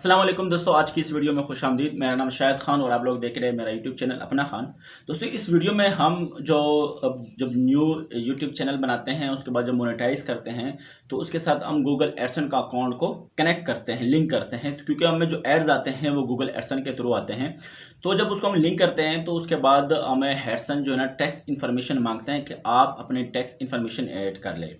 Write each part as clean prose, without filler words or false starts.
अस्सलाम वालेकुम दोस्तों, आज की इस वीडियो में खुशामदीद। मेरा नाम शाहिद खान और आप लोग देख रहे हैं मेरा यूट्यूब चैनल अपना खान। दोस्तों, इस वीडियो में हम जब न्यू यूट्यूब चैनल बनाते हैं, उसके बाद जब मोनेटाइज करते हैं तो उसके साथ हम गूगल एडसन का अकाउंट को कनेक्ट करते हैं, लिंक करते हैं। तो क्योंकि हमें जो एड्स आते हैं वो गूगल एडसन के थ्रू आते हैं, तो जब उसको हम लिंक करते हैं तो उसके बाद हमें एडसन जो है ना टैक्स इन्फॉर्मेशन मांगते हैं कि आप अपने टैक्स इन्फॉर्मेशन ऐड कर लें।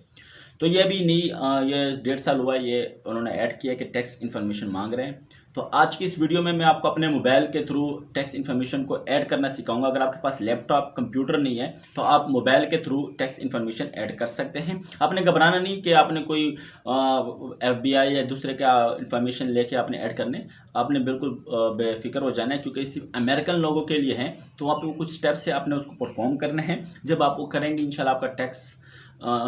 तो ये अभी नहीं, ये 1.5 साल हुआ ये उन्होंने ऐड किया कि टैक्स इन्फॉर्मेशन मांग रहे हैं। तो आज की इस वीडियो में मैं आपको अपने मोबाइल के थ्रू टैक्स इन्फॉर्मेशन को ऐड करना सिखाऊंगा। अगर आपके पास लैपटॉप कंप्यूटर नहीं है तो आप मोबाइल के थ्रू टैक्स इन्फॉर्मेशन ऐड कर सकते हैं। आपने घबराना नहीं कि आपने कोई FBI या दूसरे का इन्फॉर्मेशन लेके आपने ऐड करने, आपने बिल्कुल बेफिक्र हो जाना है, क्योंकि सिर्फ अमेरिकन लोगों के लिए हैं। तो वहाँ पे कुछ स्टेप्स से आपने उसको परफॉर्म करने हैं। जब आप वो करेंगे इंशाल्लाह आपका टैक्स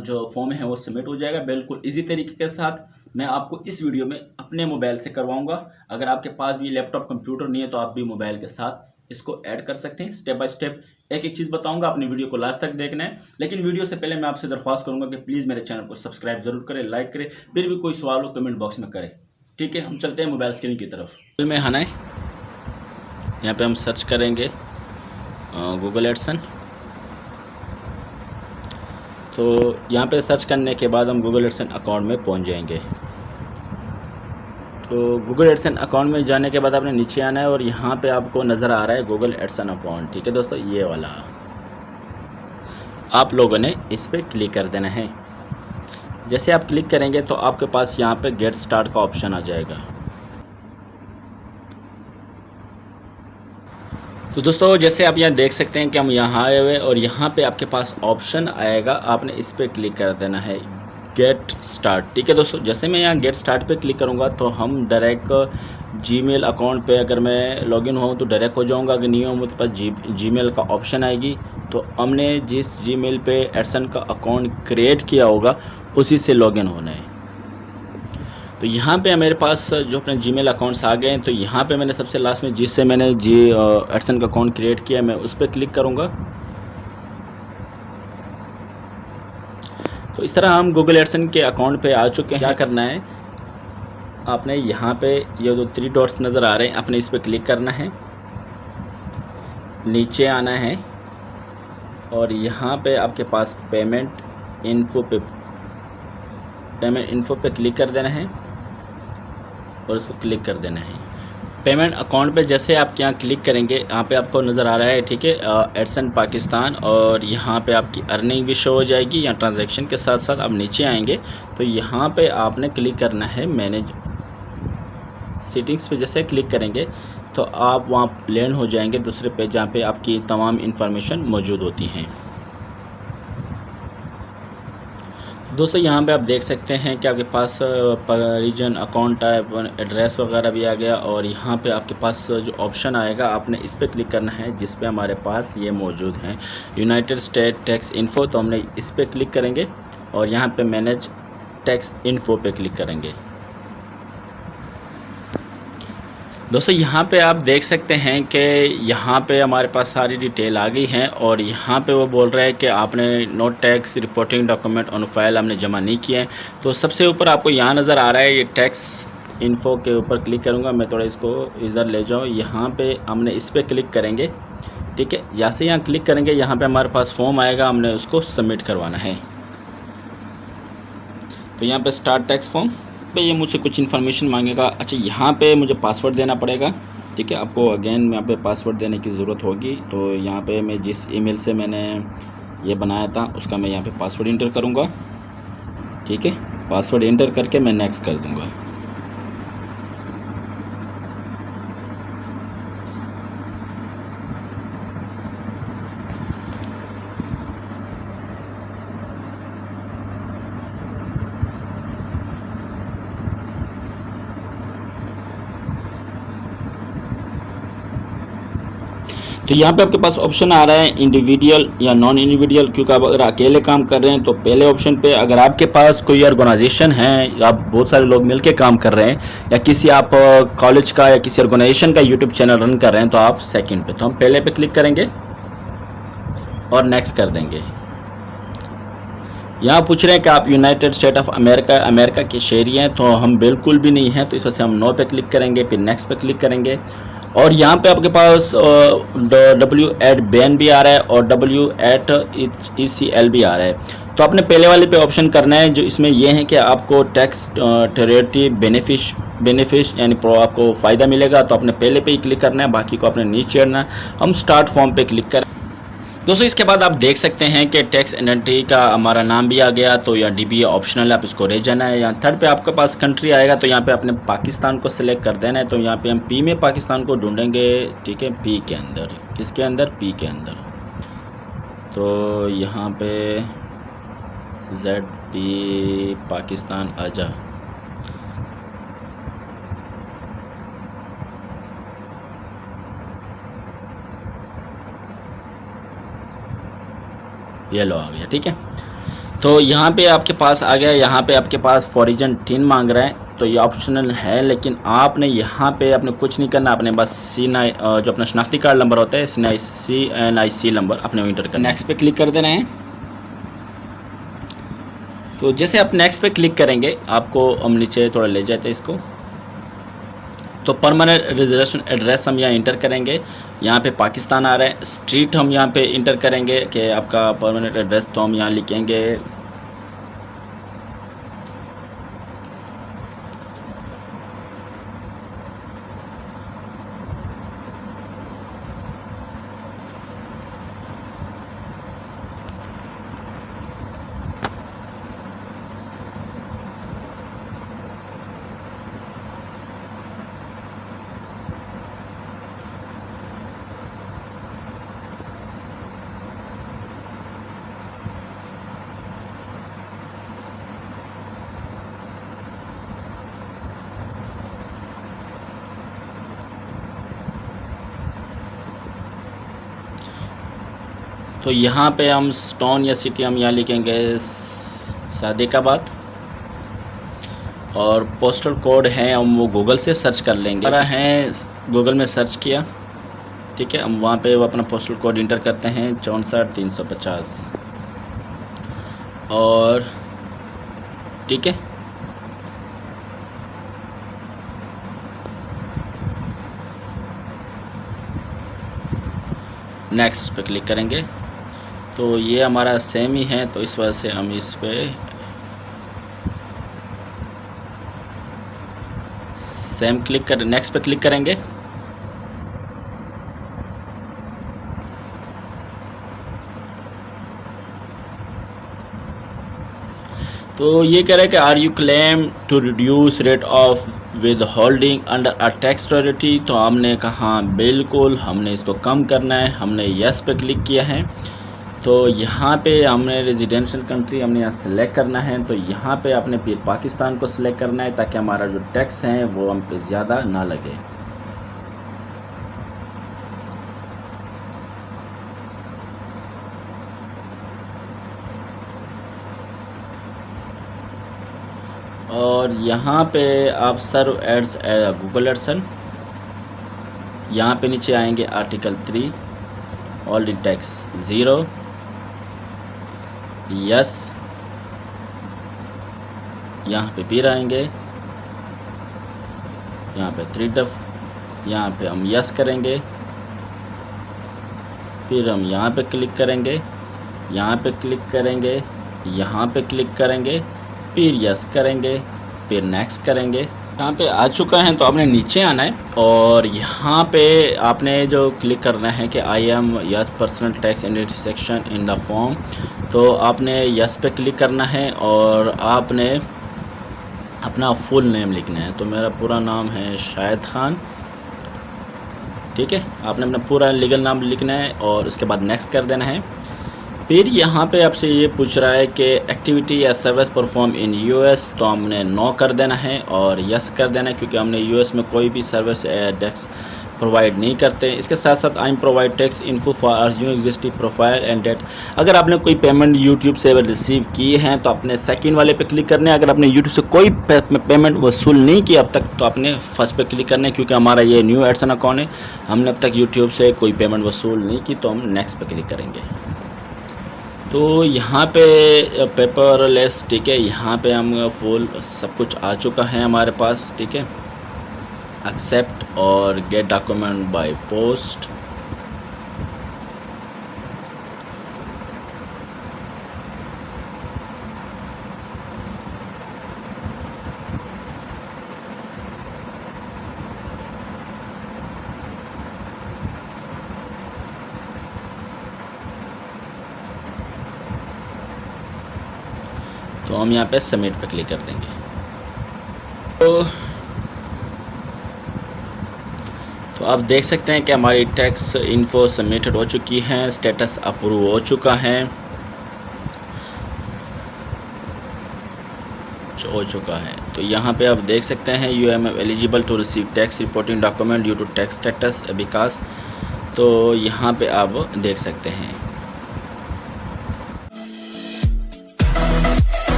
जो फॉर्म है वो सबमिट हो जाएगा बिल्कुल इजी तरीके के साथ। मैं आपको इस वीडियो में अपने मोबाइल से करवाऊंगा। अगर आपके पास भी लैपटॉप कंप्यूटर नहीं है तो आप भी मोबाइल के साथ इसको ऐड कर सकते हैं। स्टेप बाय स्टेप एक एक चीज़ बताऊंगा, अपनी वीडियो को लास्ट तक देखना है। लेकिन वीडियो से पहले मैं आपसे दरख्वास्त करूंगा कि प्लीज़ मेरे चैनल को सब्सक्राइब जरूर करें, लाइक करें, फिर भी कोई सवाल हो कमेंट बॉक्स में करें। ठीक है, हम चलते हैं मोबाइल स्क्रीन की तरफ। में आना है, यहाँ पर हम सर्च करेंगे गूगल एडसन। तो यहाँ पे सर्च करने के बाद हम गूगल एडसन अकाउंट में पहुँच जाएंगे। तो गूगल एडसन अकाउंट में जाने के बाद आपने नीचे आना है और यहाँ पे आपको नज़र आ रहा है गूगल एडसन अकाउंट। ठीक है दोस्तों, ये वाला आप लोगों ने इस पर क्लिक कर देना है। जैसे आप क्लिक करेंगे तो आपके पास यहाँ पे गेट स्टार्ट का ऑप्शन आ जाएगा। तो दोस्तों, जैसे आप यहाँ देख सकते हैं कि हम यहाँ आए हुए और यहाँ पे आपके पास ऑप्शन आएगा, आपने इस पर क्लिक कर देना है गेट स्टार्ट। ठीक है दोस्तों, जैसे मैं यहाँ गेट स्टार्ट पे क्लिक करूँगा तो हम डायरेक्ट जीमेल अकाउंट पे अगर मैं लॉगिन हूँ तो डायरेक्ट हो जाऊँगा। अगर नहीं हूँ तो पास जीमेल का ऑप्शन आएगी। तो हमने जिस जीमेल पे एडसन का अकाउंट क्रिएट किया होगा उसी से लॉगिन होना है। तो यहाँ पे मेरे पास जो अपने जीमेल अकाउंट्स आ गए हैं, तो यहाँ पे मैंने सबसे लास्ट में जिससे मैंने एडसन का अकाउंट क्रिएट किया मैं उस पर क्लिक करूँगा। तो इस तरह हम गूगल एडसन के अकाउंट पे आ चुके हैं। क्या करना है, आपने यहाँ पे ये जो 3 डॉट्स नज़र आ रहे हैं आपने इस पर क्लिक करना है, नीचे आना है और यहाँ पे आपके पास पेमेंट इन्फो पे क्लिक कर देना है और इसको क्लिक कर देना है। पेमेंट अकाउंट पे जैसे आप यहाँ क्लिक करेंगे, यहाँ पे आपको नज़र आ रहा है, ठीक है, एडसन पाकिस्तान, और यहाँ पे आपकी अर्निंग भी शो हो जाएगी या ट्रांजैक्शन के साथ साथ। आप नीचे आएंगे तो यहाँ पे आपने क्लिक करना है मैनेज सेटिंग्स पे। जैसे क्लिक करेंगे तो आप वहाँ लैंड हो जाएंगे दूसरे पेज जहाँ पे आपकी तमाम इंफॉर्मेशन मौजूद होती हैं। दोस्तों, यहाँ पे आप देख सकते हैं कि आपके पास रीजन, अकाउंट टाइप, एड्रेस वगैरह भी आ गया। और यहाँ पे आपके पास जो ऑप्शन आएगा आपने इस पर क्लिक करना है जिस पे हमारे पास ये मौजूद हैं, यूनाइटेड स्टेट टैक्स इन्फो। तो हमने इस पर क्लिक करेंगे और यहाँ पे मैनेज टैक्स इन्फो पे क्लिक करेंगे। दोस्तों, यहाँ पे आप देख सकते हैं कि यहाँ पे हमारे पास सारी डिटेल आ गई हैं और यहाँ पे वो बोल रहा है कि आपने no tax reporting document on file हमने जमा नहीं किए हैं। तो सबसे ऊपर आपको यहाँ नज़र आ रहा है ये टैक्स इन्फो के ऊपर क्लिक करूँगा मैं, थोड़ा इसको इधर ले जाऊँ। यहाँ पे हमने इस पर क्लिक करेंगे। ठीक है, जैसे यहाँ क्लिक करेंगे यहाँ पर हमारे पास फॉर्म आएगा, हमने उसको सबमिट करवाना है। तो यहाँ पर स्टार्ट टैक्स फॉर्म पे ये मुझसे कुछ इन्फॉर्मेशन मांगेगा। अच्छा, यहाँ पे मुझे पासवर्ड देना पड़ेगा। ठीक है, आपको अगेन यहाँ पे पासवर्ड देने की ज़रूरत होगी। तो यहाँ पे मैं जिस ईमेल से मैंने ये बनाया था उसका मैं यहाँ पे पासवर्ड इंटर करूँगा। ठीक है, पासवर्ड इंटर करके मैं नेक्स्ट कर दूँगा। तो यहाँ पे आपके पास ऑप्शन आ रहा है इंडिविजुअल या नॉन इंडिविजुअल। क्योंकि आप अगर अकेले काम कर रहे हैं तो पहले ऑप्शन पे, अगर आपके पास कोई ऑर्गेनाइजेशन है या आप बहुत सारे लोग मिलके काम कर रहे हैं या किसी आप कॉलेज का या किसी ऑर्गेनाइजेशन का यूट्यूब चैनल रन कर रहे हैं तो आप सेकंड पे। तो हम पहले पे क्लिक करेंगे और नेक्स्ट कर देंगे। यहाँ पूछ रहे हैं कि आप यूनाइटेड स्टेट ऑफ अमेरिका के शहरी हैं, तो हम बिल्कुल भी नहीं हैं, तो इस वजह से हम नो पे क्लिक करेंगे, फिर नेक्स्ट पे क्लिक करेंगे। और यहाँ पे आपके पास W@BN भी आ रहा है और W@ECL भी आ रहा है। तो आपने पहले वाले पे ऑप्शन करना है, जो इसमें ये है कि आपको टैक्स टेरिटरी बेनिफिश यानी आपको फ़ायदा मिलेगा, तो आपने पहले पे ही क्लिक करना है, बाकी को आपने नीचे चढ़ना है। हम स्टार्ट फॉर्म पे क्लिक करें। दोस्तों इसके बाद आप देख सकते हैं कि टैक्स आइडेंटिटी का हमारा नाम भी आ गया, तो यहाँ DBA ऑप्शनल है, आप इसको रह जाना है। यहाँ थर्ड पे आपके पास कंट्री आएगा, तो यहाँ पे आपने पाकिस्तान को सिलेक्ट कर देना है। तो यहाँ पे हम P में पाकिस्तान को ढूंढेंगे, ठीक है, P के अंदर, किसके अंदर, P के अंदर। तो यहाँ पे ZP पाकिस्तान आजा, ये लो आ गया, ठीक है। तो यहाँ पे आपके पास आ गया, यहाँ पे आपके पास फॉरिजन टिन मांग रहा है, तो ये ऑप्शनल है, लेकिन आपने यहाँ पे आपने कुछ नहीं करना, आपने बस जो अपना शनाख्ती कार्ड नंबर होता है CNIC नंबर अपने इंटर करना। नेक्स्ट पे क्लिक कर देना है। तो जैसे आप नेक्स्ट पे क्लिक करेंगे, आपको हम नीचे थोड़ा ले जाते हैं इसको। तो परमानेंट रेजिडेंशियल एड्रेस हम यहाँ इंटर करेंगे, यहाँ पे पाकिस्तान आ रहा है। स्ट्रीट हम यहाँ पे इंटर करेंगे कि आपका परमानेंट एड्रेस, तो हम यहाँ लिखेंगे तो यहाँ पे हम टाउन या सिटी हम यहाँ लिखेंगे सादिकाबाद, और पोस्टल कोड है हम वो गूगल से सर्च कर लेंगे। हमारा है गूगल में सर्च किया, ठीक है, हम वहाँ पे वो अपना पोस्टल कोड इंटर करते हैं 64350, और ठीक है, नेक्स्ट पे क्लिक करेंगे। तो ये हमारा सेम ही है, तो इस वजह से हम इस पे सेम क्लिक कर, नेक्स्ट पे क्लिक करेंगे। तो ये कह रहा है कि are you claim to reduce rate of withholding under a tax territory, तो हमने कहा बिल्कुल, हमने इसको कम करना है, हमने यस पे क्लिक किया है। तो यहाँ पे हमने रेजिडेंशियल कंट्री हमने यहाँ सेलेक्ट करना है, तो यहाँ पे आपने फिर पाकिस्तान को सिलेक्ट करना है, ताकि हमारा जो टैक्स है वो हम पे ज़्यादा ना लगे। और यहाँ पे आप सर्व एड्स गूगल एडसन, यहाँ पे नीचे आएंगे article 3 all in tax 0, yes, यहाँ पे फिर आएंगे, यहाँ पे 3 डफ, यहाँ पे हम यस करेंगे, फिर हम यहाँ पे क्लिक करेंगे, यहाँ पे क्लिक करेंगे, यहाँ पे क्लिक करेंगे, फिर यस करेंगे, फिर नेक्स्ट करेंगे। यहाँ पे आ चुका है, तो आपने नीचे आना है और यहाँ पे आपने जो क्लिक करना है कि I am yes personal tax identity section in the form, तो आपने यस पे क्लिक करना है और आपने अपना फुल नेम लिखना है। तो मेरा पूरा नाम है शाहिद खान, ठीक है, आपने अपना पूरा लीगल नाम लिखना है और उसके बाद नेक्स्ट कर देना है। फिर यहाँ पे आपसे ये पूछ रहा है कि एक्टिविटी या सर्विस परफॉर्म इन यूएस, तो हमने नो कर देना है और यस कर देना है, क्योंकि हमने यूएस में कोई भी सर्विस टैक्स प्रोवाइड नहीं करते। इसके साथ साथ I am provide tax info for your existing profile and date. अगर आपने कोई पेमेंट यूट्यूब से रिसीव की है तो आपने सेकंड वाले पे क्लिक करना है। अगर आपने यूट्यूब से कोई पेमेंट वसूल नहीं किया अब तक, तो आपने फर्स्ट पे क्लिक करना है, क्योंकि हमारा ये न्यू एडसन अकाउंट है, हमने अब तक यूट्यूब से कोई पेमेंट वसूल नहीं की, तो हम नेक्स्ट पे क्लिक करेंगे। तो यहाँ पे पेपरलेस, ठीक है, यहाँ पे हम फुल सब कुछ आ चुका है हमारे पास, ठीक है। एक्सेप्ट और गेट डॉक्यूमेंट बाय पोस्ट। तो हम यहाँ पे सबमिट पे क्लिक कर देंगे। तो आप देख सकते हैं कि हमारी टैक्स इन्फो सबमिटेड हो चुकी है, स्टेटस अप्रूव हो चुका है, तो यहाँ पे आप देख सकते हैं you am eligible to receive tax reporting document due to tax status विकास। तो यहाँ पे आप देख सकते हैं।